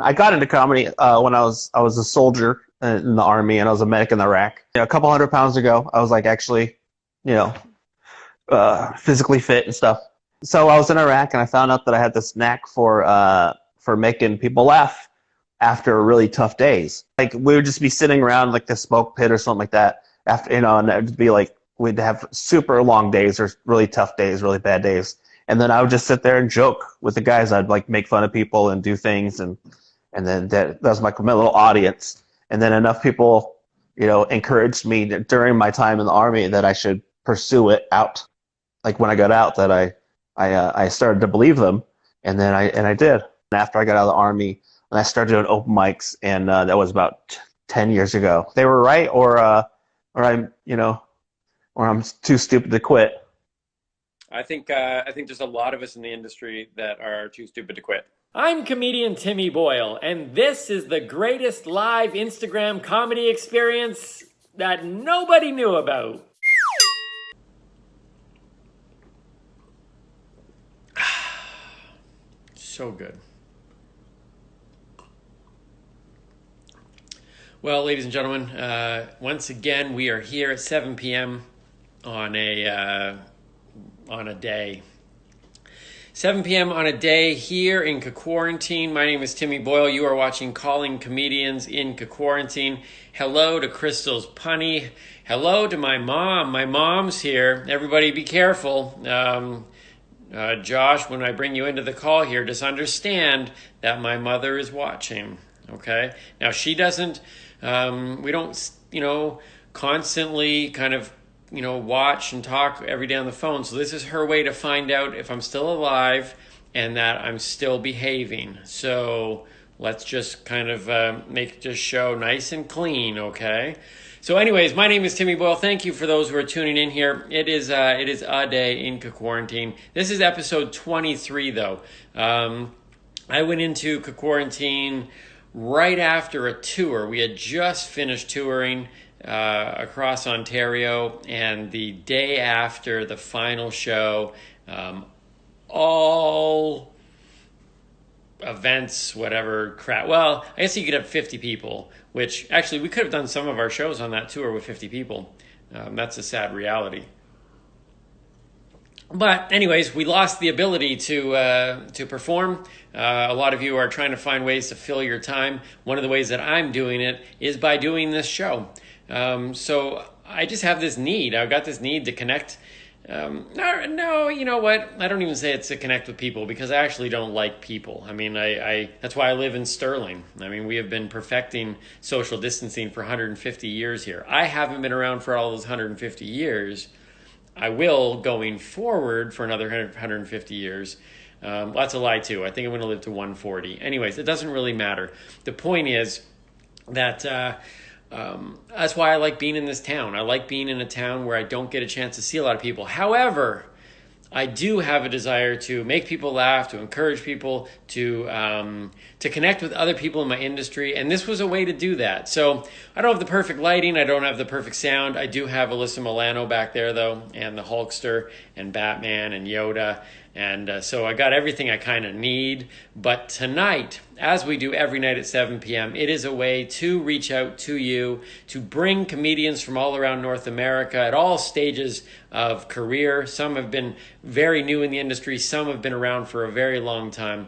I got into comedy when I was a soldier in the army, and I was a medic in Iraq. A couple 100 pounds ago, I was like actually, you know, physically fit and stuff. So I was in Iraq, and I found out that I had this knack for making people laugh after really tough days. Like we would just be sitting around like the smoke pit or something like that after, and it'd be like we'd have super long days or really tough days, really bad days. And then I would just sit there and joke with the guys. I'd like make fun of people and do things, and then that was my little audience. And then enough people, encouraged me during my time in the army that I should pursue it out. Like when I got out, that I started to believe them, and then I did. And after I got out of the army, and I started doing open mics, and that was about 10 years ago. They were right, or I'm too stupid to quit. I think there's a lot of us in the industry that are too stupid to quit. I'm comedian Timmy Boyle, and this is the greatest live Instagram comedy experience that nobody knew about. So good. Well, ladies and gentlemen, once again, we are here at 7 p.m. on a day. 7 p.m. on a day here in Cquarantine. My name is Timmy Boyle. You are watching Calling Comedians in Cquarantine. Hello to Crystal's Punny. Hello to my mom. My mom's here. Everybody be careful. Josh, when I bring you into the call here, just understand that my mother is watching. Okay? Now, she doesn't, we don't, constantly kind of watch and talk every day on the phone. So this is her way to find out if I'm still alive and that I'm still behaving. So let's just kind of make this show nice and clean, okay? So anyways, my name is Timmy Boyle. Thank you for those who are tuning in here. It is a day in Cquarantine. This is episode 23, though. I went into Cquarantine right after a tour. We had just finished touring across Ontario, and the day after the final show, all events, whatever crap. Well, I guess you could have 50 people, which actually we could have done some of our shows on that tour with 50 people. That's a sad reality. But anyways, we lost the ability to perform. A lot of you are trying to find ways to fill your time. One of the ways that I'm doing it is by doing this show. So I just have this need. I've got this need to connect. No, you know what? I don't even say it's to connect with people because I actually don't like people. I mean, that's why I live in Sterling. I mean, we have been perfecting social distancing for 150 years here. I haven't been around for all those 150 years. I will going forward for another 150 years. That's a lie too. I think I'm going to live to 140. Anyways, it doesn't really matter. The point is that that's why I like being in this town. I like being in a town where I don't get a chance to see a lot of people. However, I do have a desire to make people laugh, to encourage people, to connect with other people in my industry, and this was a way to do that. So I don't have the perfect lighting, I don't have the perfect sound. I do have Alyssa Milano back there, though, and the Hulkster, and Batman, and Yoda, and so I got everything I kind of need. But tonight, as we do every night at 7 p.m., it is a way to reach out to you, to bring comedians from all around North America at all stages of career. Some have been very new in the industry. Some have been around for a very long time.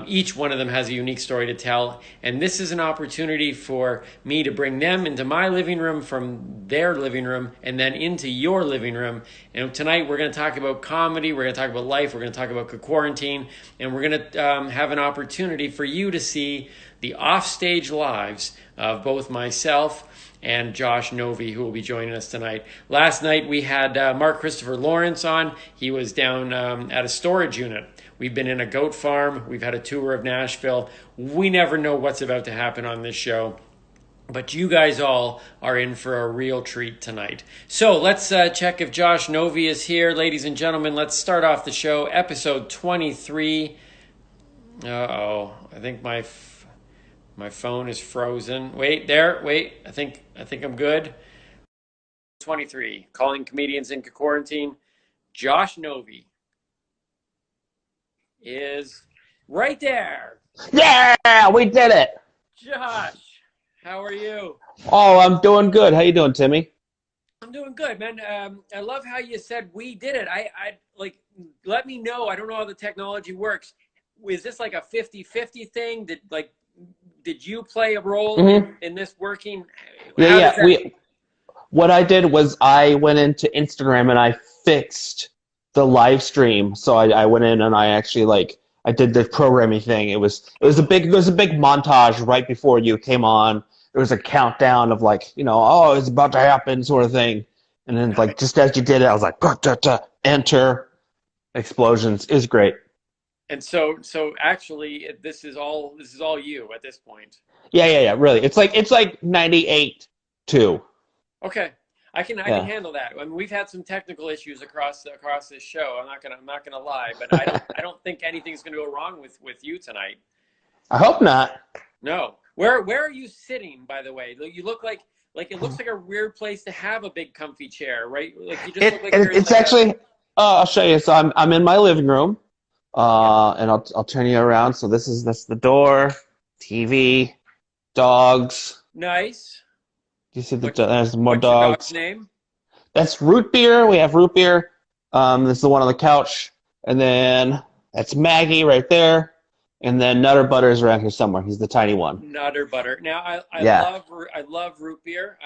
Each one of them has a unique story to tell. And this is an opportunity for me to bring them into my living room from their living room and then into your living room. And tonight we're going to talk about comedy. We're going to talk about life. We're going to talk about Cquarantine. And we're going to have an opportunity for you to see the offstage lives of both myself and Josh Novey, who will be joining us tonight. Last night we had Mark Christopher Lawrence on. He was down at a storage unit. We've been in a goat farm. We've had a tour of Nashville. We never know what's about to happen on this show. But you guys all are in for a real treat tonight. So let's check if Josh Novey is here. Ladies and gentlemen, let's start off the show. Episode 23. Uh-oh. I think my phone is frozen. Wait. I think I'm good. 23. Calling Comedians in Cquarantine. Josh Novey is right there. Yeah, we did it. Josh, how are you? Oh, I'm doing good. How you doing, Timmy? I'm doing good, man. I love how you said we did it. I like, let me know. I don't know how the technology works. Is this like a 50-50 thing? Did you play a role Hmm. in this working? Yeah, How does yeah. that? What I did was I went into Instagram and I fixed the live stream. So I went in and I actually I did the programming thing. It was a big montage right before you came on. There was a countdown of oh, it's about to happen sort of thing. And then Nice. just as you did it, I was like, enter explosions. It was great. And so actually, this is all you at this point. Yeah, yeah, yeah. Really, it's like 98 too. Okay, I can Yeah. handle that. I mean, we've had some technical issues across this show. I'm not gonna lie, but I don't think anything's gonna go wrong with you tonight. I hope not. No. Where are you sitting, by the way? You look like it looks like a weird place to have a big comfy chair, right? Like you just It, look like it you're in it's like a actually. I'll show you. So I'm in my living room. yeah, And I'll turn you around. So that's the door, TV, dogs. nice. Do you see What there's more what's your dog's dogs? name? That's root beer. We have root beer. This is the one on the couch, and then that's Maggie right there, and then Nutter Butter is around here somewhere. He's the tiny one. Nutter butter. Now Yeah, I love root beer.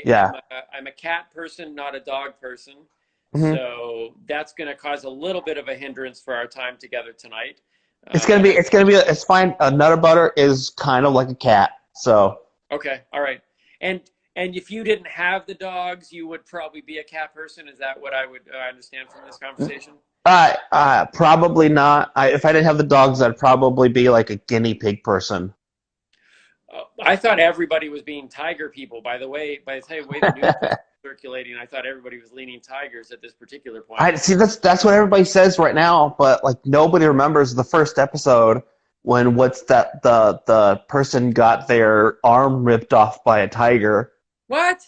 yeah. I'm a cat person, not a dog person. Hmm. So that's going to cause a little bit of a hindrance for our time together tonight. It's gonna But be it's fine. Nutter Butter is kind of like a cat, so. okay, all right. And and if you didn't have the dogs, you would probably be a cat person. Is that what I would understand from this conversation? Probably not. If I didn't have the dogs, I'd probably be like a guinea pig person. I thought everybody was being tiger people. By the way the news was circulating, I thought everybody was leaning tigers at this particular point. I see that's what everybody says right now, but like nobody remembers the first episode when what's that the person got their arm ripped off by a tiger. What?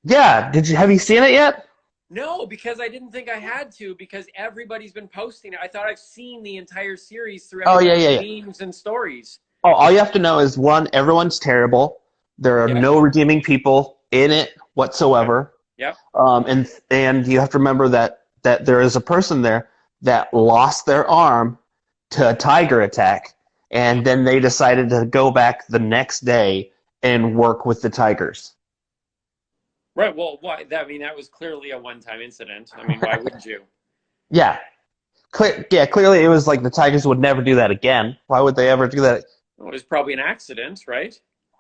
Yeah, have you seen it yet? No, because I didn't think I had to because everybody's been posting it. I thought I've seen the entire series through Oh yeah, everybody's yeah, yeah. memes and stories. Oh, all you have to know is one, everyone's terrible. There are Yep. no redeeming people in it Okay. whatsoever. Yep. And you have to remember that there is a person there that lost their arm to a tiger attack, and then they decided to go back the next day and work with the tigers. Right. Well, why? I mean, that was clearly a one-time incident. I mean, why wouldn't you? Yeah, clearly it was like the tigers would never do that again. Why would they ever do that? Well, it was probably an accident, right?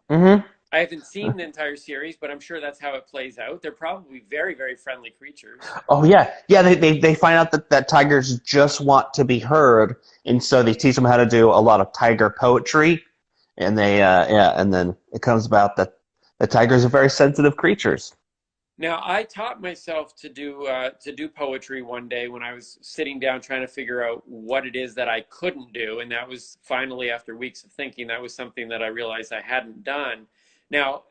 Hmm. I haven't seen the entire series, but I'm sure that's how it plays out. They're probably very, very friendly creatures. Oh yeah, yeah. They find out that tigers just want to be heard, and so they teach them how to do a lot of tiger poetry, and and then it comes about that the tigers are very sensitive creatures. Now, I taught myself to do poetry one day when I was sitting down trying to figure out what it is that I couldn't do, and that was finally after weeks of thinking that was something that I realized I hadn't done. Now,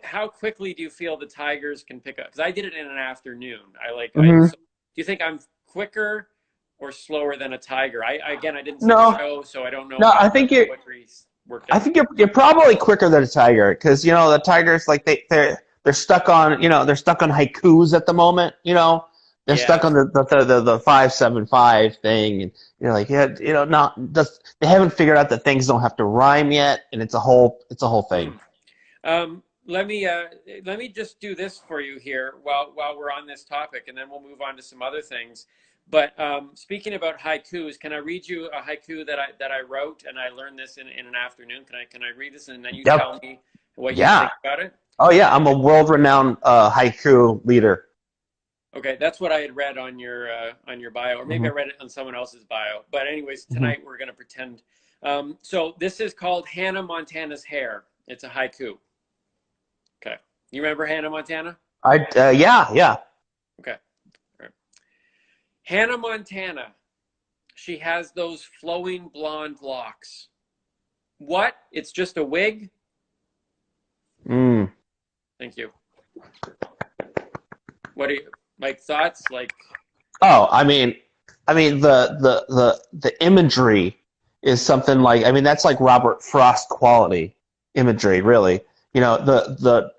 how quickly do you feel the tigers can pick up? Because I did it in an afternoon. Hmm. So do you think I'm quicker or slower than a tiger? Again, I didn't see the No, show, so I don't know no. how the poetry worked I out. think you're probably quicker than a tiger because the tigers like they're stuck on they're stuck on haikus at the moment. They're stuck Yeah. on the 575 thing, and you're like not just they haven't figured out that things don't have to rhyme yet, and it's a whole thing. Hmm. Let me just do this for you here while we're on this topic, and then we'll move on to some other things. But speaking about haikus, can I read you a haiku that I wrote, and I learned this in an afternoon? Can I read this, and then you Yep. tell me what you Yeah. think about it? Oh yeah, I'm a world-renowned haiku leader. Okay, that's what I had read on your bio, or maybe I Hmm. read it on someone else's bio. But anyways, Hmm. tonight we're gonna pretend. So this is called Hannah Montana's hair. It's a haiku. Okay, you remember Hannah Montana? Yeah, yeah. Okay. All right. Hannah Montana. She has those flowing blonde locks. What? It's just a wig? Mm. Thank you. What are you like thoughts? Like Oh, I mean the imagery is something like, I mean, that's like Robert Frost quality imagery, really. You know, the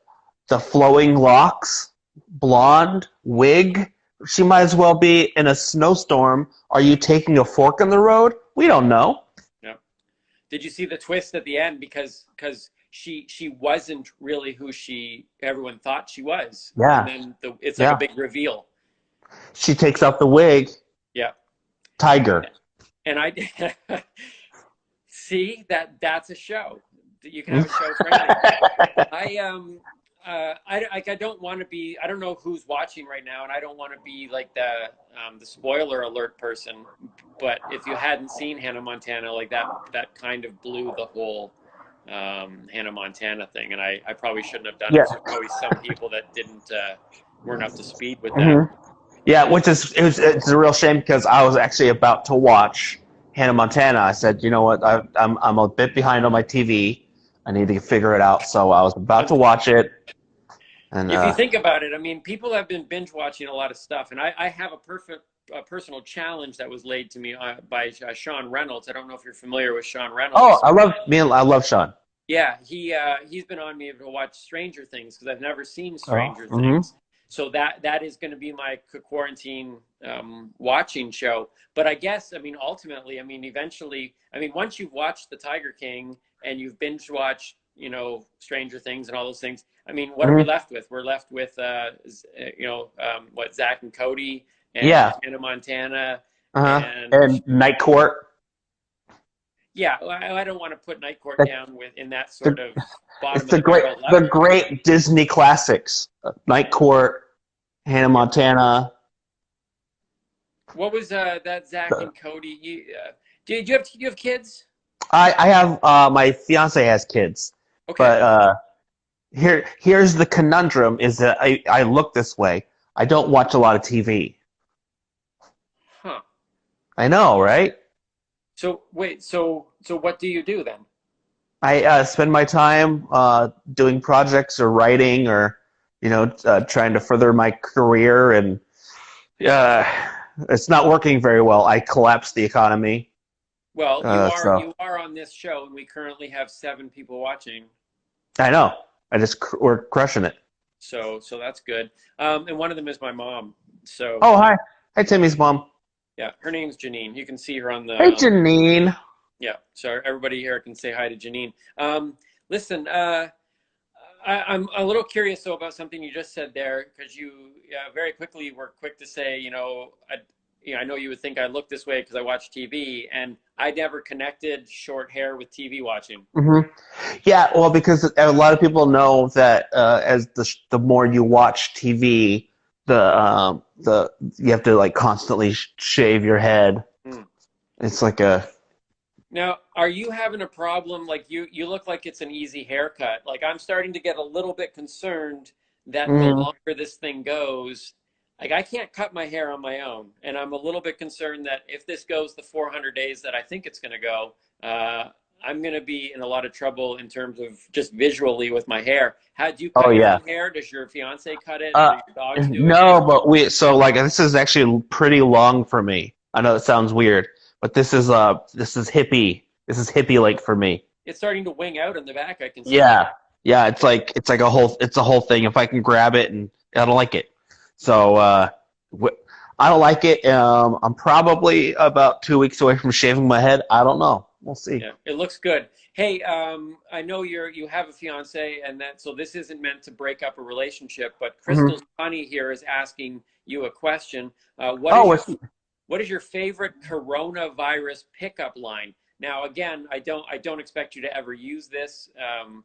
flowing locks, blonde, wig. She might as well be in a snowstorm. Are you taking a fork in the road? We don't know. Yeah. Did you see the twist at the end? Because she wasn't really who everyone thought she was, and Yeah, then it's like a yeah. big reveal. She takes out the wig. Yeah. Tiger. And I see that's a show. You can have a show for anything. I don't want to be. I don't know who's watching right now, and I don't want to be like the spoiler alert person. But if you hadn't seen Hannah Montana, like that kind of blew the whole Hannah Montana thing, and I probably shouldn't have done Yeah. it. There's probably some people that weren't up to speed with that. Mm-hmm. Yeah, it's a real shame because I was actually about to watch Hannah Montana. I said, you know what, I'm a bit behind on my TV. I need to figure it out. So I was about to watch it. And if you think about it, I mean, people have been binge watching a lot of stuff, and I have a personal challenge that was laid to me by Sean Reynolds. I don't know if you're familiar with Sean Reynolds. Oh, I love Sean. Yeah, he's been on me to watch Stranger Things because I've never seen Stranger Mm-hmm. Things. So that is going to be my quarantine watching show. But I guess, I mean, ultimately, I mean, eventually, I mean, once you've watched The Tiger King and you've binge watched, you know, Stranger Things and all those things, I mean, what are we left with? We're left with, Zach and Cody and Hannah Montana and Night Court. Yeah, I don't want to put Night Court down in that sort of bottom of the barrel level. The great Disney classics, Night Court, Hannah Montana. What was that Zach and Cody? Do you have kids? I have my fiance has kids, okay. But here's the conundrum: is that I look this way. I don't watch a lot of TV. Huh. I know, right? So wait, so what do you do then? I spend my time doing projects or writing or, you know, trying to further my career, and it's not working very well. I collapsed the economy. Well, you are on this show, and we currently have 7 people watching. I know. We're crushing it. So that's good. And one of them is my mom. So. Oh, hi. Hi, Timmy's mom. Yeah, her name's Janine. You can see her on the. Hey, Janine. Yeah, so everybody here can say hi to Janine. Listen, I'm a little curious though about something you just said there, because you very quickly were quick to say, I know you would think I look this way because I watch TV, and I never connected short hair with TV watching. Mm-hmm. Yeah, well, because a lot of people know that as the more you watch TV, you have to like constantly shave your head. It's like a. Now, are you having a problem? Like you look like it's an easy haircut. Like I'm starting to get a little bit concerned that the longer this thing goes, like I can't cut my hair on my own, and I'm a little bit concerned that if this goes the 400 days that I think it's going to go, I'm going to be in a lot of trouble in terms of just visually with my hair. How do you cut your own hair? Does your fiance cut it? Do your dogs do it? No, but this is actually pretty long for me. I know it sounds weird, but this is hippie. This is hippie like for me. It's starting to wing out in the back. I can see. Yeah, yeah. It's a whole thing. If I can grab it, and I don't like it. So I don't like it. I'm probably about 2 weeks away from shaving my head. I don't know. We'll see. Yeah, it looks good. Hey, I know you have a fiance, so this isn't meant to break up a relationship. But Crystal Sunny here is asking you a question. What is your favorite coronavirus pickup line? Now, again, I don't expect you to ever use this on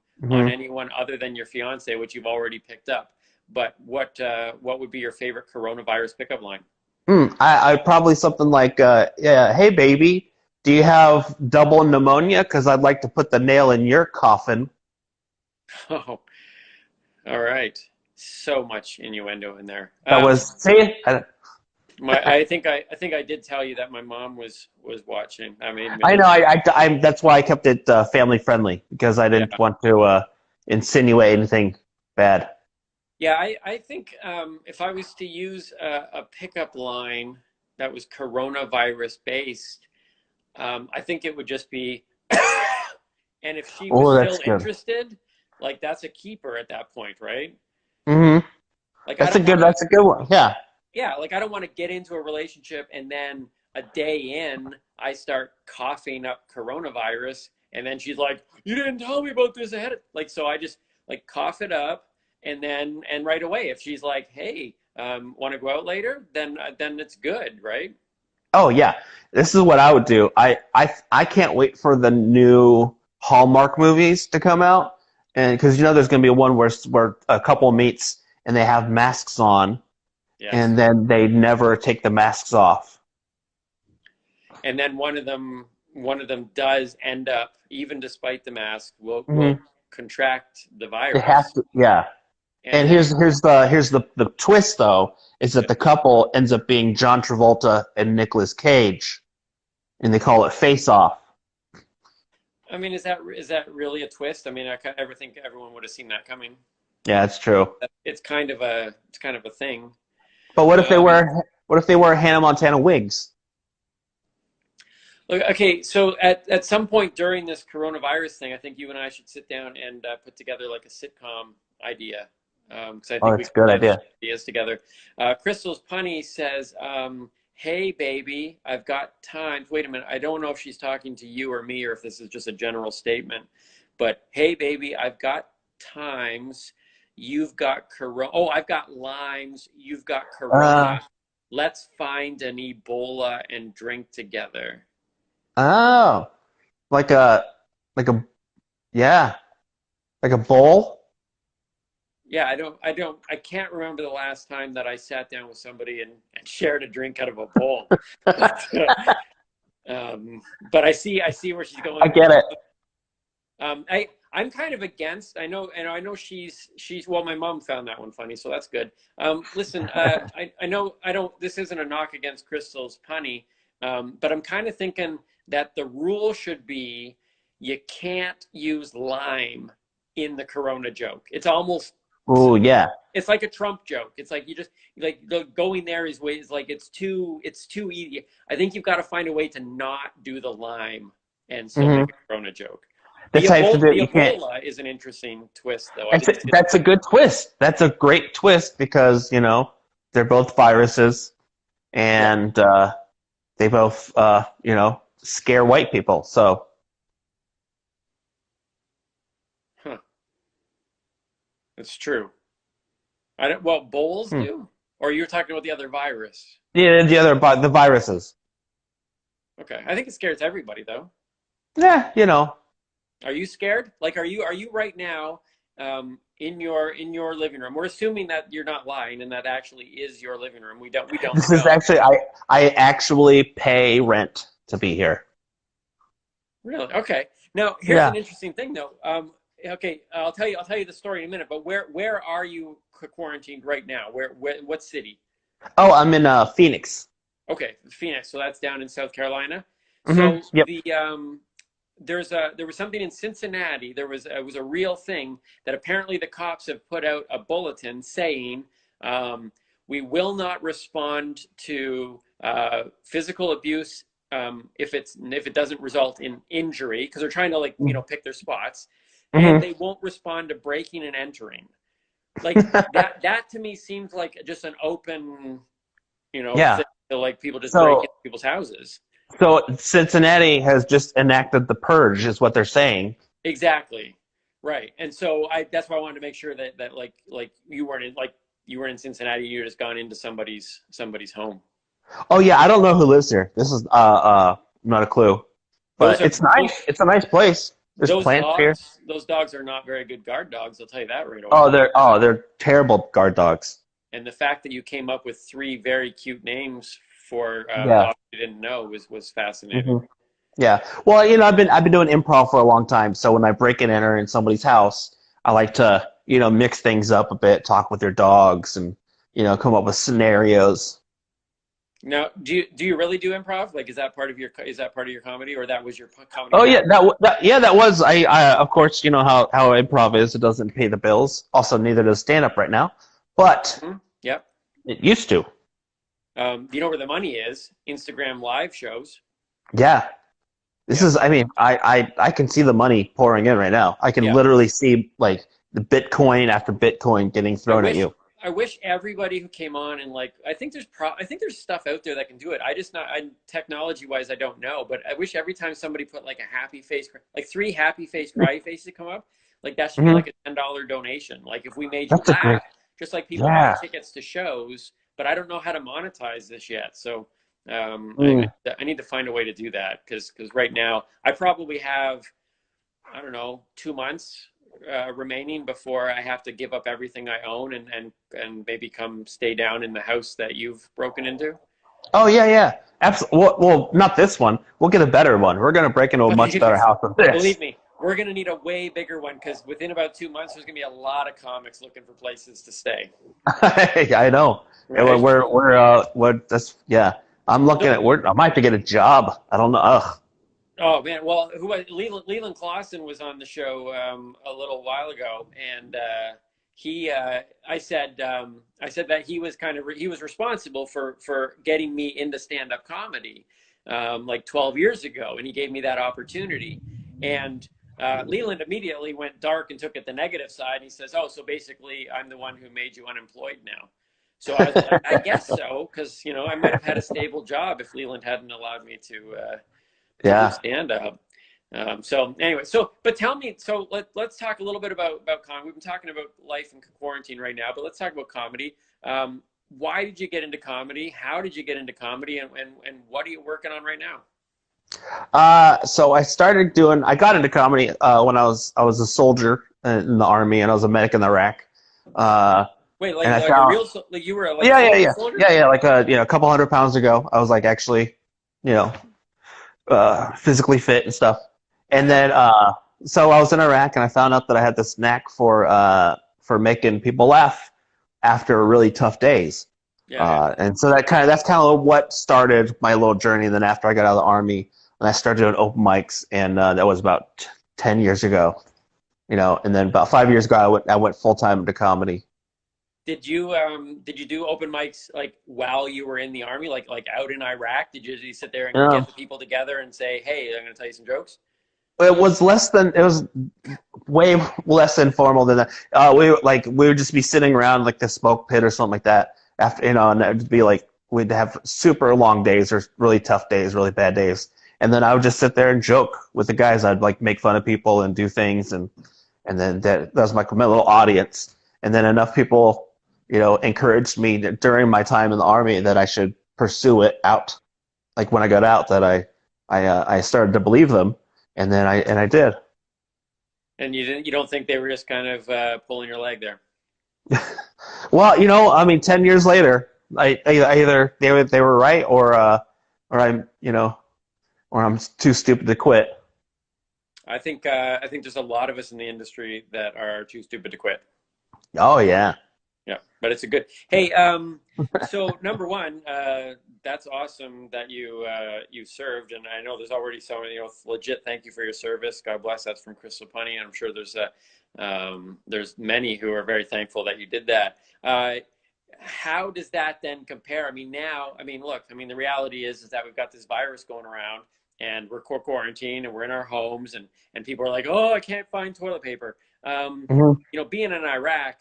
anyone other than your fiance, which you've already picked up. But what would be your favorite coronavirus pickup line? I probably something like, hey, baby, do you have double pneumonia? Because I'd like to put the nail in your coffin. Oh, all right. So much innuendo in there. I think I did tell you that my mom was watching. I mean, I know. I that's why I kept it family friendly, because I didn't want to insinuate anything bad. Yeah, I think if I was to use a pickup line that was coronavirus based, I think it would just be, and if she was Oh, still that's good. interested, like that's a keeper at that point, right? Mm-hmm. Like I That's a don't good. want to, That's a good one. Yeah. yeah, like I don't want to get into a relationship and then a day in I start coughing up coronavirus, and then she's like, "You didn't tell me about this ahead." Like so, I just like cough it up, and right away, if she's like, "Hey, want to go out later?" Then it's good, right? Oh yeah. This is what I would do. I can't wait for the new Hallmark movies to come out, and because there's going to be one where a couple meets and they have masks on, Yes. and then they never take the masks off. And then one of them does end up, even despite the mask, will Mm-hmm. contract the They have virus, to. Yeah. and And then here's the twist though is that yep. the couple ends up being John Travolta and Nicolas Cage, and they call it Face Off. I mean, is that really a twist? I mean, ever think everyone would have seen that coming. Yeah, it's true. It's kind of a thing. But Um, what if they wear Hannah Montana wigs? Look, okay, so at some point during this coronavirus thing, I think you and I should sit down and put together like a sitcom idea, because I Oh, think we that's a can good launch idea. ideas together. Crystal's Punny says, "Hey, baby, I've got time." Wait a minute, I don't know if she's talking to you or me, or if this is just a general statement. But hey, baby, I've got times. You've got corona. Oh, I've got limes. You've got Uh, corona. Let's find an Ebola and drink together. oh, like a yeah, like a bowl. Yeah, I can't remember the last time that I sat down with somebody and shared a drink out of a bowl. But, but I see where she's I going with get this. it. I'm kind of against. I know she's. Well, my mom found that one funny, so that's good. Listen, I know I don't. This isn't a knock against Crystal's punny, but I'm kind of thinking that the rule should be you can't use lime in the Corona joke. It's almost Oh yeah. it's like a Trump joke. It's like you just like going there is like it's too easy. I think you've got to find a way to not do the lime and still make Hmm. a Corona joke. The That's how you have to Ebola, do it. the You can't. Ebola is an interesting twist, though. I didn't see that. That's a good twist. That's a great twist because they're both viruses Yeah, and they both scare white people. So huh. That's true. I don't. Well, bowls hmm. do, or you're talking about the other virus. Yeah, the viruses. Okay, I think it scares everybody, though. Yeah, Are you scared? Like, are you right now in your living room? We're assuming that you're not lying and that actually is your living room. We don't this is know. actually I actually pay rent to be here. Really? Okay. Now, here's Yeah. an interesting thing, though. Okay, I'll tell you the story in a minute. But where are you quarantined right now? Where what city? Oh, I'm in Phoenix. Okay, Phoenix. So that's down in South Carolina. Hmm. So Yep. there was something in Cincinnati. It was a real thing that apparently the cops have put out a bulletin saying um, we will not respond to physical abuse if it doesn't result in injury, because they're trying to pick their spots, and Hmm. they won't respond to breaking and entering. Like that to me seems like just an open Yeah. thing to like people just break into So people's houses. so Cincinnati has just enacted the purge, is what they're saying. Exactly. Right. And so that's why I wanted to make sure that like you weren't in Cincinnati, you just gone into somebody's home. Oh yeah, I don't know who lives here. This is not a clue, Those but are it's nice. It's a nice place. There's those plants here. dogs those dogs are not very good guard dogs, I'll tell you that right away. Oh they're terrible guard dogs. And the fact that you came up with three very cute names for Yeah. dogs you didn't know was fascinating. Hmm. Yeah. Well, I've been doing improv for a long time, so when I break and enter in somebody's house, I like to mix things up a bit, talk with their dogs, and come up with scenarios. Now, do you really do improv? Like, is that part of your comedy, or that was your comedy Oh yeah, background? that was I of course how improv is. It doesn't pay the bills. Also, neither does stand up right now, but Hmm. Yep. it used to. You know where the money is? Instagram live shows. Yeah. This Yeah. is, I mean, I can see the money pouring in right now. I can Yeah. literally see like the Bitcoin after Bitcoin getting I thrown at wish you. I wish everybody who came on and like I think there's stuff out there that can do it. I just not I technology wise I don't know, but I wish every time somebody put like a happy face like three happy face cry faces come up, like that should be Hmm. like a $10 donation. Like if we made you That's a great, laugh, just like people buy yeah. tickets to shows, but I don't know how to monetize this yet. So Mm. I need to find a way to do that because right now I probably have I don't know 2 months remaining before I have to give up everything I own and maybe come stay down in the house that you've broken into. Oh yeah, yeah. Absolutely. Well, not this one. We'll get a better one. We're gonna break into a much better house than Believe this. me, we're gonna need a way bigger one because within about 2 months there's gonna be a lot of comics looking for places to stay. I know. And Right? we're that's yeah. I'm looking So, at. I might have to get a job. I don't know. Ugh. oh man, well, Leland Clausen was on the show a little while ago, and I said that he was responsible for getting me into stand up comedy like 12 years ago, and he gave me that opportunity. And Leland immediately went dark and took it the negative side. And he says, "Oh, so basically, I'm the one who made you unemployed now." So I was like, "I guess so," because I might have had a stable job if Leland hadn't allowed me to do Yeah. stand up. So anyway, but tell me, so let's talk a little bit about comedy. We've been talking about life in quarantine right now, but let's talk about comedy. Why did you get into comedy? How did you get into comedy? And what are you working on right now? So I got into comedy when I was a soldier in the army and I was a medic in Iraq. Uh, Wait, and I like a found real, like you were like a yeah, yeah, football yeah, soldier? yeah, yeah. Like a couple 100 pounds ago, I was like actually, you know, physically fit and stuff. Oh And yeah, then so I was in Iraq and I found out that I had this knack for making people laugh after really tough days. yeah, yeah. And so that's kind of what started my little journey. And then after I got out of the army, and I started doing open mics, and that was about 10 years ago. And then about 5 years ago, I went full time into comedy. Did you do open mics like while you were in the army, like out in Iraq? Did you sit there and Yeah. get the people together and say, "Hey, I'm going to tell you some jokes"? It was way less informal than that. We would just be sitting around like the smoke pit or something like that after, and it would be like we'd have super long days or really tough days, really bad days. And then I would just sit there and joke with the guys. I'd like make fun of people and do things, and then that was my little audience. And then enough people, encouraged me during my time in the army that I should pursue it out. Like when I got out, that I started to believe them, and then I did. And you don't think they were just kind of pulling your leg there? Well, I mean, 10 years later, either they were right, or I'm too stupid to quit. I think there's a lot of us in the industry that are too stupid to quit. Oh yeah. Yeah, but it's a good. Hey, so number one, that's awesome that you served, and I know there's already someone legit. Thank you for your service. God bless. That's from Crystal Punny, and I'm sure there's many who are very thankful that you did that. How does that then compare? I mean, now, I mean, look, I mean, the reality is that we've got this virus going around, and we're quarantined, and we're in our homes, and people are like, oh, I can't find toilet paper. Mhm. Being in Iraq.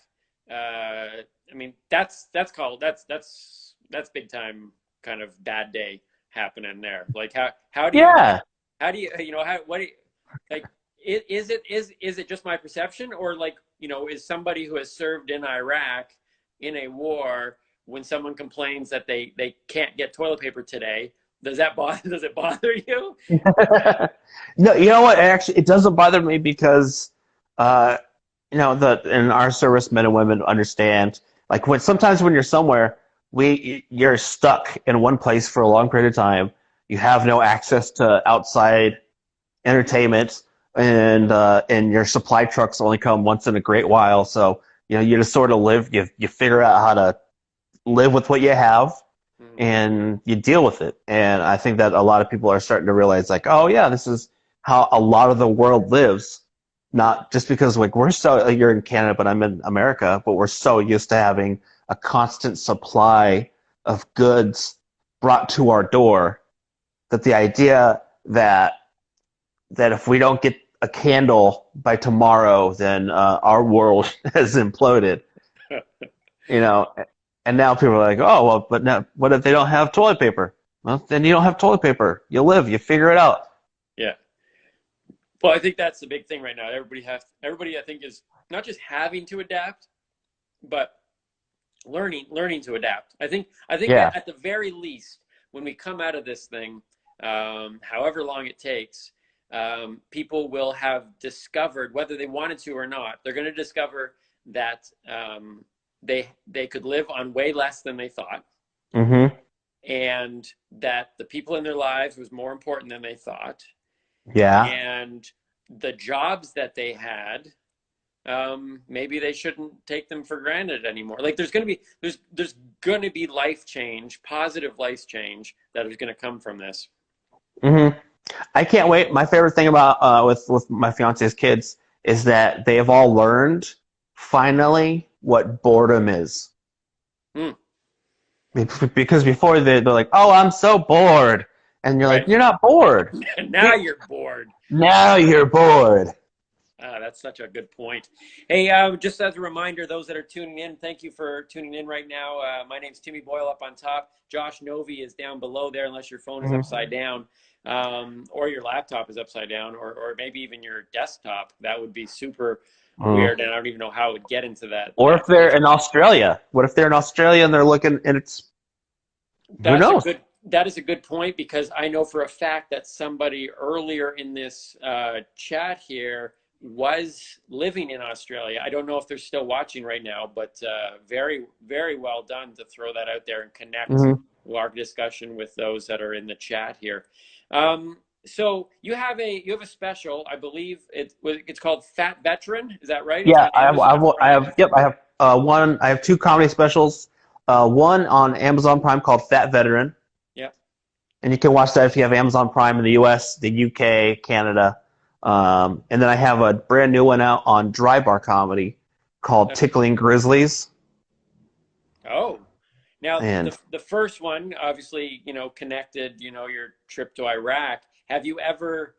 I mean, that's big time kind of bad day happening there. Like how do you Yeah. how do you how what do you, like is it just my perception, or like is somebody who has served in Iraq in a war, when someone complains that they can't get toilet paper today, does it bother you? No, you know what? Actually, it doesn't bother me because, uh, in our service, men and women understand. Like sometimes when you're somewhere, you're stuck in one place for a long period of time. You have no access to outside entertainment, and your supply trucks only come once in a great while. So you just sort of live. You figure out how to live with what you have, Mhm. and you deal with it. And I think that a lot of people are starting to realize, like, oh yeah, this is how a lot of the world lives. Not just because like you're in Canada, but I'm in America, but we're so used to having a constant supply of goods brought to our door that the idea that that if we don't get a candle by tomorrow, then our world has imploded. You know, and now people are like, oh, well, but now, what if they don't have toilet paper? Well, then you don't have toilet paper. You live, you figure it out. Yeah. Well, I think that's the big thing right now. Everybody I think is not just having to adapt, but learning to adapt. I think Yeah. at the very least, when we come out of this thing, however long it takes, people will have discovered, whether they wanted to or not, they're going to discover that they could live on way less than they thought, Mm-hmm. and that the people in their lives was more important than they thought, Yeah. and the jobs that they had, maybe they shouldn't take them for granted anymore. Like there's going to be life change, positive life change that is going to come from this. Mm-hmm. I can't wait. My favorite thing about with my fiance's kids is that they have all learned finally what boredom is. Mm. Because before they're like, "Oh, I'm so bored," and you're Right. like, "You're not bored. Now you're bored. Now you're bored." That's such a good point. Hey, just as a reminder, those that are tuning in, thank you for tuning in right now. My name's Timmy Boyle up on top. Josh Novey is down below there, unless your phone is upside down, or your laptop is upside down, or maybe even your desktop. That would be super weird, and I don't even know how it would get into that. Or if they're in Australia. What if they're in Australia and they're looking and it's who knows? That is a good point, because I know for a fact that somebody earlier in this chat here was living in Australia. I don't know if they're still watching right now, but very, very well done to throw that out there and connect our discussion with those that are in the chat here. So you have a special, I believe it's called Fat Veteran. Is that right? Yeah, I have one. I have two comedy specials. One on Amazon Prime called Fat Veteran. Yeah. And you can watch that if you have Amazon Prime in the U.S., the UK, Canada. And then I have a brand new one out on Dry Bar Comedy called Tickling Grizzlies. Oh, now And the first one, obviously, connected, your trip to Iraq. Have you ever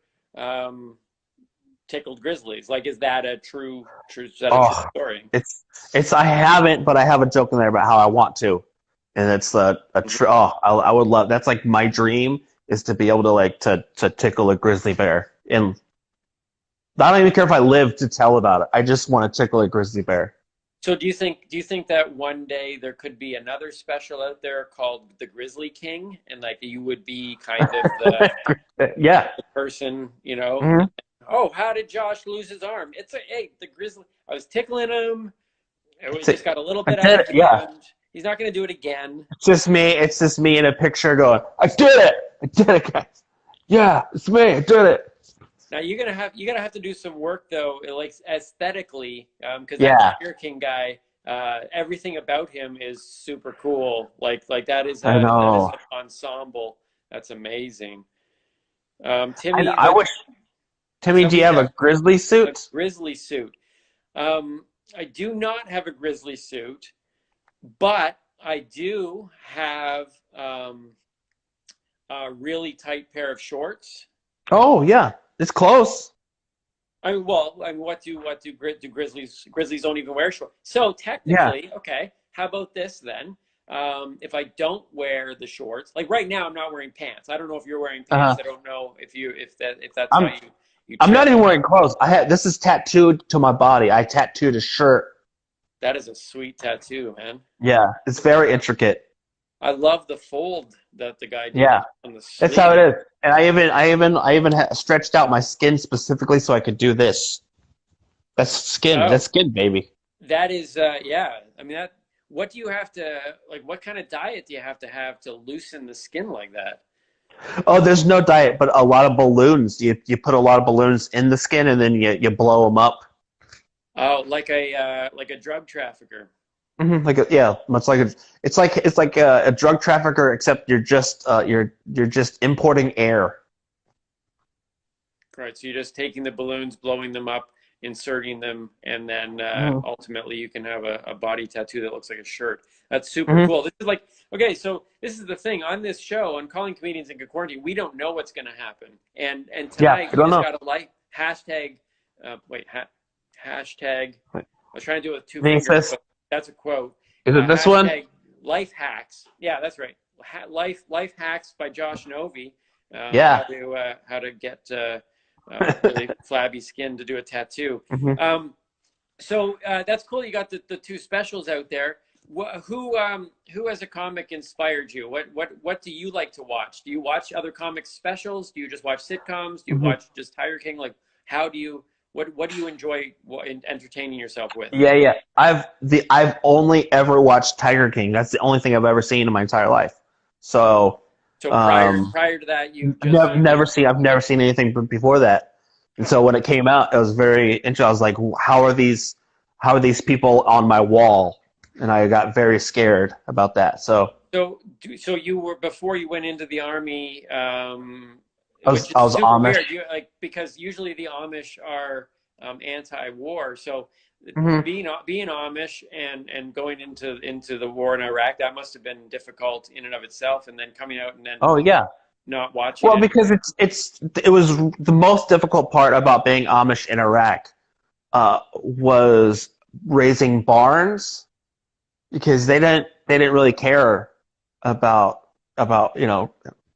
tickled grizzlies? Like, is that a true story? It's I haven't, but I have a joke in there about how I want to, and it's I would love. That's like my dream is to be able to to tickle a grizzly bear, and I don't even care if I live to tell about it. I just want to tickle a grizzly bear. So do you think that one day there could be another special out there called the Grizzly King, and like you would be kind of the person, Oh, how did Josh lose his arm? The grizzly. I was tickling him. It just got a little bit out of hand. He's not going to do it again. It's just me in a picture going, I did it, guys. Yeah, it's me. I did it. Now you're gonna have to do some work though, like aesthetically, because that Tiger King guy, everything about him is super cool. Like that is an ensemble. That's amazing. Timmy, Timmy, do you have a grizzly suit? A grizzly suit. I do not have a grizzly suit, but I do have a really tight pair of shorts. Oh yeah. It's close. What do grizzlies? Grizzlies don't even wear shorts. So technically, okay. How about this then? If I don't wear the shorts, like right now, I'm not wearing pants. I don't know if you're wearing pants. I don't know if that's how you. I'm not even wearing clothes. This is tattooed to my body. I tattooed a shirt. That is a sweet tattoo, man. Yeah, it's very intricate. I love the fold that the guy did. Yeah, on the sleeve. That's how it is. And I even stretched out my skin specifically so I could do this. That's skin. That's skin, baby. That is, yeah. I mean, what do you have to, like, what kind of diet do you have to loosen the skin like that? Oh, there's no diet, but a lot of balloons. You put a lot of balloons in the skin and then you blow them up. Oh, like a drug trafficker. Mm-hmm. It's like a drug trafficker, except you're just importing air. Right. So you're just taking the balloons, blowing them up, inserting them, and then Mhm. ultimately you can have a body tattoo that looks like a shirt. That's super Mhm. cool. This is like, okay, so this is the thing on this show on Calling Comedians in Cquarantine. We don't know what's going to happen, and Yeah, tonight I we don't just know. got a like hashtag. Hashtag. Wait, I was trying to do it with two Denise fingers, says, but that's a quote. is it this one? Hashtag life hacks. Yeah, that's right. Life hacks by Josh Novey. Yeah. How to get really flabby skin to do a tattoo. Mhm. That's cool. You got the two specials out there. Who as a comic inspired you? What do you like to watch? Do you watch other comic specials? Do you just watch sitcoms? Do you Mhm. watch just Tiger King? Like, how do you what do you enjoy entertaining yourself with? Yeah, yeah. I've only ever watched Tiger King. That's the only thing I've ever seen in my entire life. So, So um, prior to that, you've just I've never seen anything before that. And so when it came out, it was very interesting. I was like, how are these people on my wall? And I got very scared about that. So so you were before you went into the army, I which was is I was super Amish. weird. You like because usually the Amish are anti-war. So Hmm. being Amish and going into the war in Iraq, that must have been difficult in and of itself. And then coming out and then Oh yeah. not watching Well, it. because it was the most difficult part about being Amish in Iraq was raising barns because they didn't really care about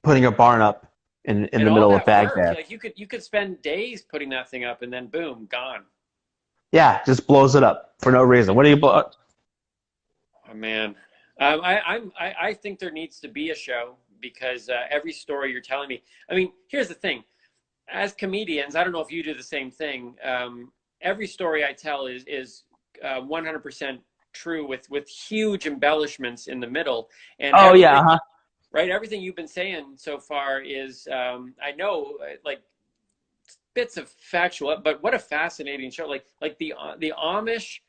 putting a barn up in And the all middle of that work, Baghdad. like you could spend days putting that thing up, and then boom, gone. Yeah, just blows it up for no reason. What do you blow? Oh man, I think there needs to be a show because every story you're telling me. I mean, here's the thing: as comedians, I don't know if you do the same thing. Every story I tell is 100% true with huge embellishments in the middle, and Oh yeah, everything huh? right. Everything you've been saying so far is I know like bits of factual, but what a fascinating show! Like the Amish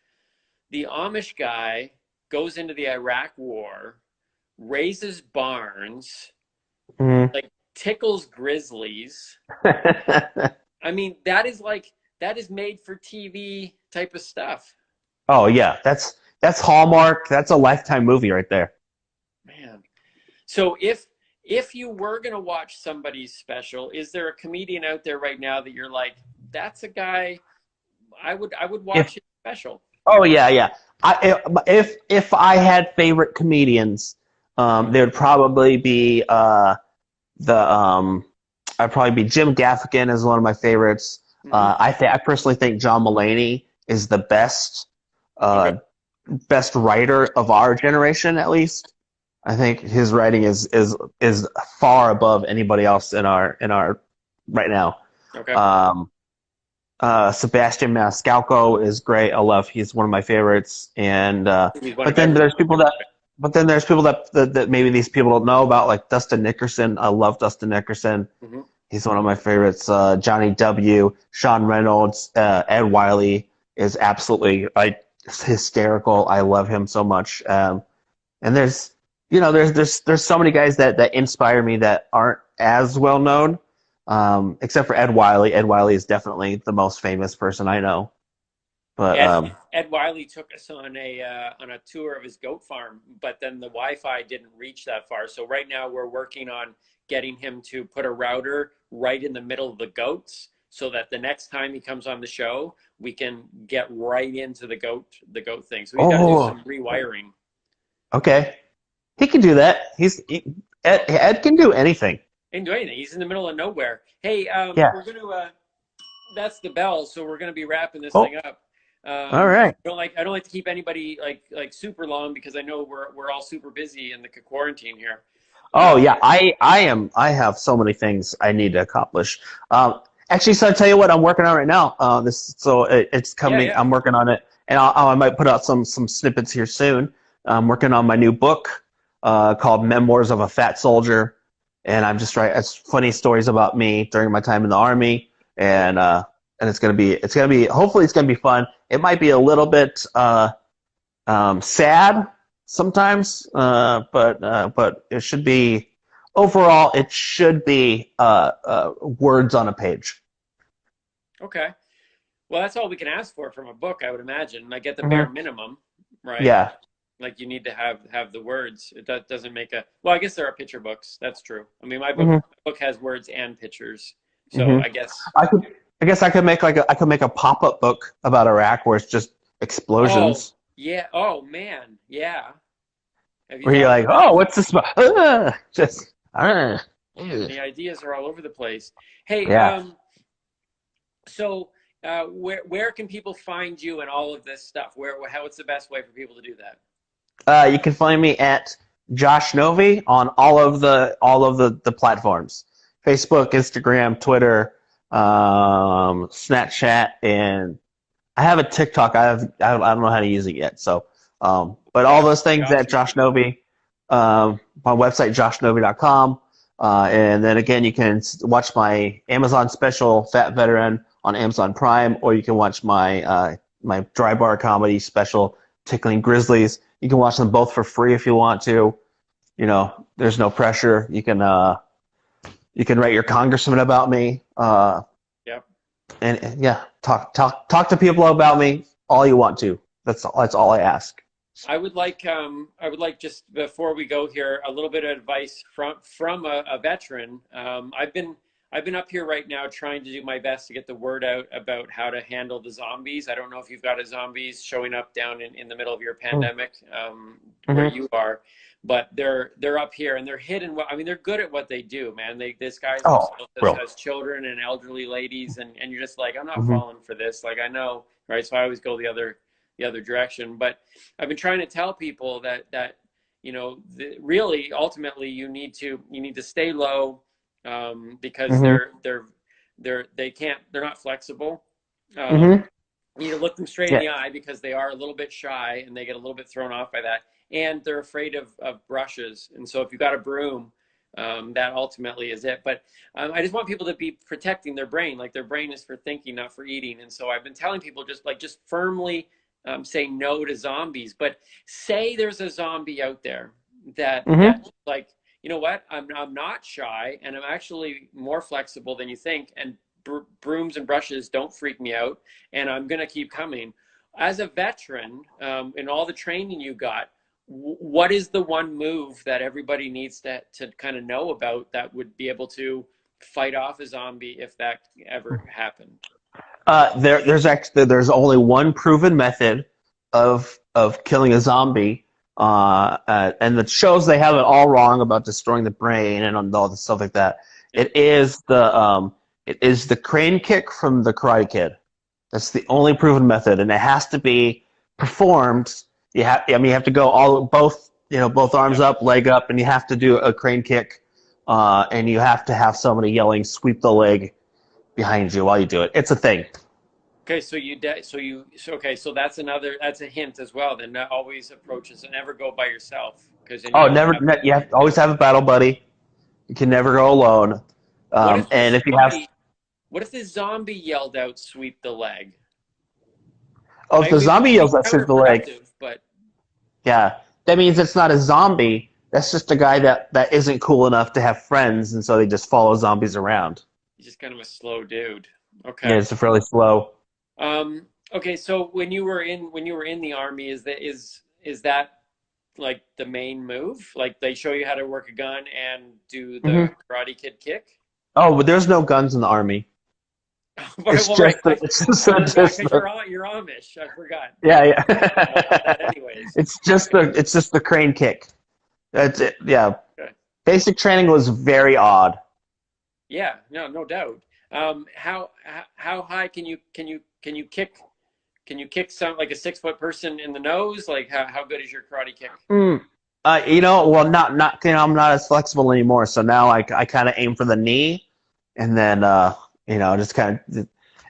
guy goes into the Iraq War, raises barns, Mhm. like tickles grizzlies. I mean, that is made for TV type of stuff. Oh yeah, that's Hallmark. That's a Lifetime movie right there. Man. So if you were gonna watch somebody's special, is there a comedian out there right now that you're like, that's a guy I would If watch his special? Oh yeah, yeah. If I had favorite comedians, there would probably be the I'd probably be Jim Gaffigan is one of my favorites. Hmm. I personally think John Mulaney is the Okay. uh, best writer of our generation, at least. I think his writing is far above anybody else in our right now. Okay. Um, Sebastian Maniscalco is great. He's one of my favorites. And He's one but of then there's everyone's people favorite. that but then there's people that maybe these people don't know about, like Dustin Nickerson. I love Dustin Nickerson. Hmm. He's one of my favorites. Johnny W, Sean Reynolds, Ed Wiley is absolutely hysterical. I love him so much. And there's so many guys that inspire me that aren't as well known, except for Ed Wiley. Ed Wiley is definitely the most famous person I know. But Ed Wiley took us on a tour of his goat farm, but then the Wi-Fi didn't reach that far. So right now we're working on getting him to put a router right in the middle of the goats, so that the next time he comes on the show, we can get right into the goat thing. So he's got to do oh, some rewiring. okay, he can do that. Ed can do anything. He can do anything. He's in the middle of nowhere. Hey, Yeah. we're gonna that's the bell, so we're gonna be wrapping this Oh, thing up. all right. I don't like to keep anybody like super long because I know we're all super busy in the quarantine here. Oh Um, yeah, I have so many things I need to accomplish. Actually, so I tell you what I'm working on right now. It's yeah, coming. yeah. I'm working on it, and I might put out some snippets here soon. I'm working on my new book called Memoirs of a Fat Soldier, and I'm just writing. It's funny stories about me during my time in the army, Okay. and it's gonna be hopefully it's gonna be fun. It might be a little bit sad sometimes, but it should be overall. It should be words on a page. Okay. Well, that's all we can ask for from a book, I would imagine. Like at the bare Hmm. minimum, right? Yeah. Like you need to have the words. That doesn't make a well. I guess there are picture books. That's true. I mean, Hmm. my book has words and pictures. So Hmm. I guess. I could, I guess I could make like I could make a pop-up book about Iraq where it's just Oh explosions, yeah. Oh man. Yeah. Have you where you're thought of like, that? oh, what's this about? Just, ugh. The ideas are all over the place. Hey, Yeah. so where can people find you and all of this stuff? What's the best way for people to do that? You can find me at Josh Novey on all of the platforms: Facebook, Instagram, Twitter, Snapchat, and I have a TikTok. I don't know how to use it yet. So, but all those things Josh at Josh Novey. Novey. My website joshnovey.com, and then again you can watch my Amazon special Fat Veteran on Amazon Prime, or you can watch my dry bar comedy special Tickling Grizzlies. You can watch them both for free if you want to. You know, there's no pressure. You can write your congressman about me. Yep. And yeah, talk to people about me all you want to. That's all I ask. I would like just before we go here a little bit of advice from a veteran. I've been up here right now trying to do my best to get the word out about how to handle the zombies. I don't know if you've got a zombies showing up down in the middle of your pandemic where Mm-hmm. you are, but they're up here and they're hidden. I mean, they're good at what they do, man. This guy's Oh, himself bro. has children and elderly ladies, and you're just like, I'm not Mm-hmm. falling for this. Like I know, right? So I always go the other direction, but I've been trying to tell people that really ultimately you need to stay low because Mm-hmm. they're not flexible. Um, Mm-hmm. you need to look them straight in Yeah. the eye because they are a little bit shy and they get a little bit thrown off by that, and they're afraid of brushes. And so if you've got a broom, that ultimately is it. But I just want people to be protecting their brain. Like their brain is for thinking, not for eating. And so I've been telling people just firmly say no to zombies. But say there's a zombie out there Mm-hmm. that like, you know what? I'm not shy and I'm actually more flexible than you think. And brooms and brushes don't freak me out, and I'm gonna keep coming. As a veteran, in all the training you got, what is the one move that everybody needs to kind of know about that would be able to fight off a zombie if that ever happened? There's only one proven method of killing a zombie, and the shows they have it all wrong about destroying the brain and all the stuff like that. Yeah. It is the crane kick from the Karate Kid. That's the only proven method, and it has to be performed. You have to go both arms Yeah. up, leg up, and you have to do a crane kick, and you have to have somebody yelling, "Sweep the leg" behind you while you do it. It's a thing. Okay, so that's that's a hint as well. Then always approaches and never go by yourself because then Oh, you don't never. have. You have to always have a battle buddy. You can never go alone. What if the And if you have, zombie? What if the zombie yelled out, "Sweep the leg"? oh, if I the mean, zombie it would be yells at the leg, counterproductive, but yeah, that means it's not a zombie. That's just a guy that isn't cool enough to have friends, and so they just follow zombies around. he's just kind of a slow dude. Yeah, Okay. it's fairly slow. Okay. So when you were in the army, is that like the main move? Like they show you how to work a gun and do the Hmm. Karate Kid kick? Oh, but there's no guns in the army. Right, It's well, right. just the, it's just I the, forgot just because the you're Amish. I forgot. yeah, You don't do yeah. that anyways. It's just the crane kick. That's it. Yeah, Okay. basic training was very odd. Yeah, no doubt. How high can you kick? Can you kick some like a 6 foot person in the nose? Like how good is your karate kick? Mm. Well, not I'm not as flexible anymore. So now I kind of aim for the knee, and then just kind of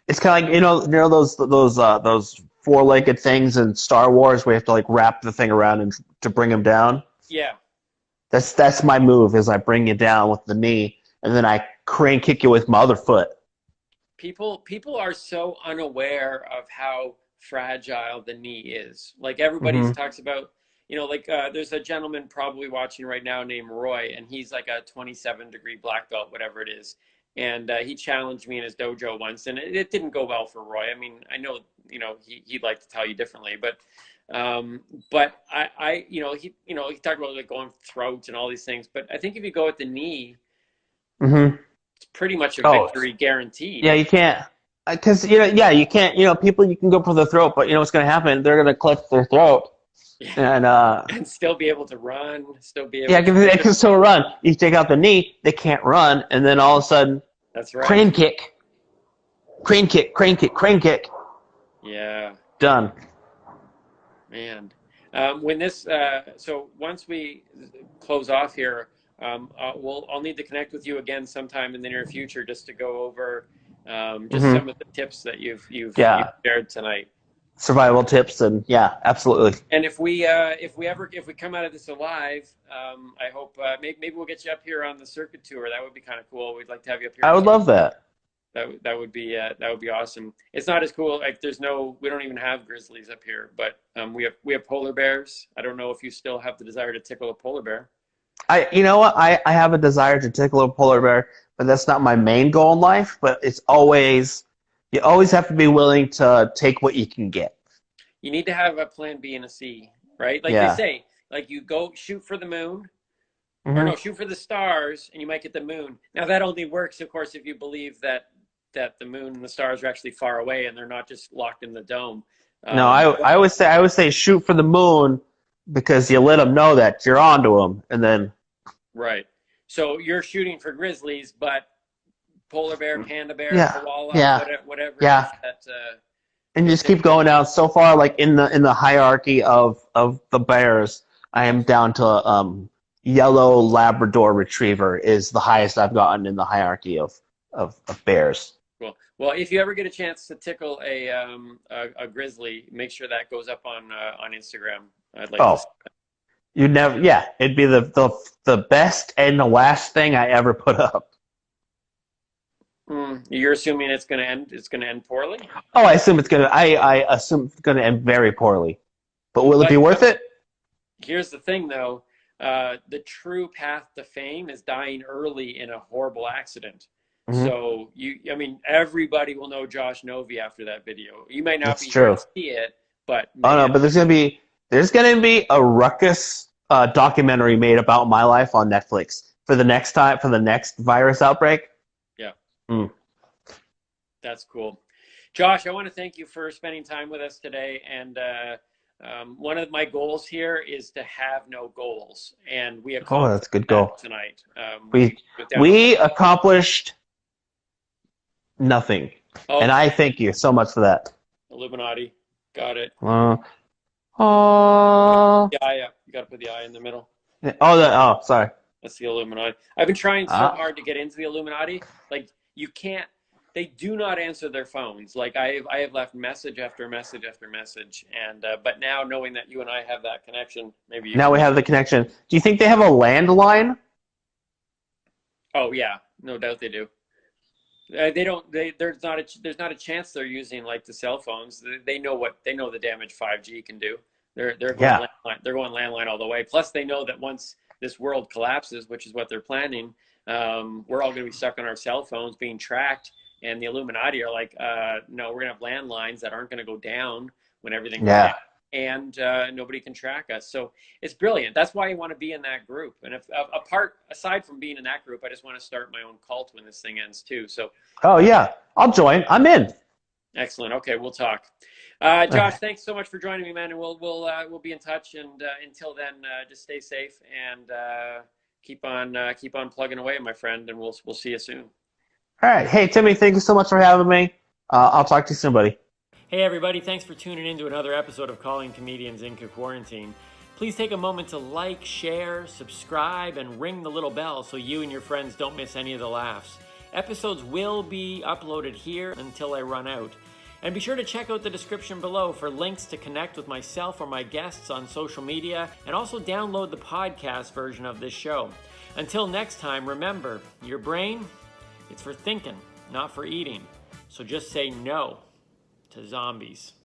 it's kind of like those four-legged things in Star Wars where you have to like wrap the thing around and to bring him down. Yeah. That's my move is I bring you down with the knee, and then I crane kick you with my other foot. People are so unaware of how fragile the knee is. Like everybody Hmm. talks about, like there's a gentleman probably watching right now named Roy, and he's like a 27-degree black belt, whatever it is. and he challenged me in his dojo once, and it didn't go well for Roy. I mean, I know, he'd like to tell you differently, but he talked about like going throat and all these things. But I think if you go at the knee, Mm-hmm. it's pretty much a Oh, victory guaranteed. yeah, you can't. Because, you can't, people, you can go for the throat, but you know what's going to happen? They're going to clutch their throat. Yeah. And, And still be able to run, still be able yeah, to. because they can still run. You take out the knee, they can't run, and then all of a sudden, That's right. crane kick, crane kick, crane kick, crane kick. Yeah. Done. Man. So once we close off here, I'll need to connect with you again sometime in the near future just to go over just some of the tips that you've shared tonight. Survival tips, and yeah, absolutely. And if we come out of this alive, I hope maybe we'll get you up here on the circuit tour. That would be kind of cool. We'd like to have you up here. I would love that. That would be awesome. It's not as cool. Like we don't even have grizzlies up here, but we have polar bears. I don't know if you still have the desire to tickle a polar bear. You know what? I have a desire to tickle a polar bear, but that's not my main goal in life. But you always have to be willing to take what you can get. You need to have a plan B and a C, right? Like they say, like you go shoot for the moon, or no, shoot for the stars, and you might get the moon. Now that only works, of course, if you believe that the moon and the stars are actually far away and they're not just locked in the dome. No, I always say shoot for the moon, because you let them know that you're onto them, and then. Right. So you're shooting for grizzlies, but polar bear, panda bear, koala, whatever. Yeah. And just keep going down. So far, like in the hierarchy of the bears, I am down to yellow Labrador Retriever is the highest I've gotten in the hierarchy of bears. Cool. Well, if you ever get a chance to tickle a grizzly, make sure that goes up on Instagram. I'd like to see that. You never, it'd be the best and the last thing I ever put up. You're assuming it's going to end poorly? Oh, I assume it's gonna. I assume it's gonna end very poorly. But will it be worth it? Here's the thing, though. The true path to fame is dying early in a horrible accident. So everybody will know Josh Novey after that video. You might not be here to see it, but but there's gonna be a ruckus documentary made about my life on Netflix for the next virus outbreak. Yeah. That's cool. Josh, I want to thank you for spending time with us today. And one of my goals here is to have no goals, and we accomplished that's a good goal tonight. We accomplished nothing, and I thank you so much for that. Illuminati, got it. The eye up. You got to put the eye in the middle. Sorry. That's the Illuminati. I've been trying so hard to get into the Illuminati. Like, you can't. They do not answer their phones. Like I have left message after message after message, and but now knowing that you and I have that connection, maybe now we have the connection. Do you think they have a landline? Oh yeah, no doubt they do. They don't. There's not a chance they're using like the cell phones. They know the damage 5G can do. They're going landline. They're going landline all the way. Plus they know that once this world collapses, which is what they're planning, we're all going to be stuck on our cell phones being tracked. And the Illuminati are like, no, we're going to have landlines that aren't going to go down when everything goes down. And nobody can track us. So it's brilliant. That's why you want to be in that group. And aside from being in that group, I just want to start my own cult when this thing ends too. So. Oh, yeah. I'll join. I'm in. Excellent. Okay, we'll talk. Josh, thanks so much for joining me, man. And we'll be in touch. And until then, just stay safe and keep on plugging away, my friend. And we'll see you soon. All right. Hey, Timmy, thank you so much for having me. I'll talk to you soon, buddy. Hey, everybody. Thanks for tuning in to another episode of Calling Comedians in Cquarantine. Please take a moment to like, share, subscribe, and ring the little bell so you and your friends don't miss any of the laughs. Episodes will be uploaded here until I run out. And be sure to check out the description below for links to connect with myself or my guests on social media, and also download the podcast version of this show. Until next time, remember, your brain, it's for thinking, not for eating. So just say no to zombies.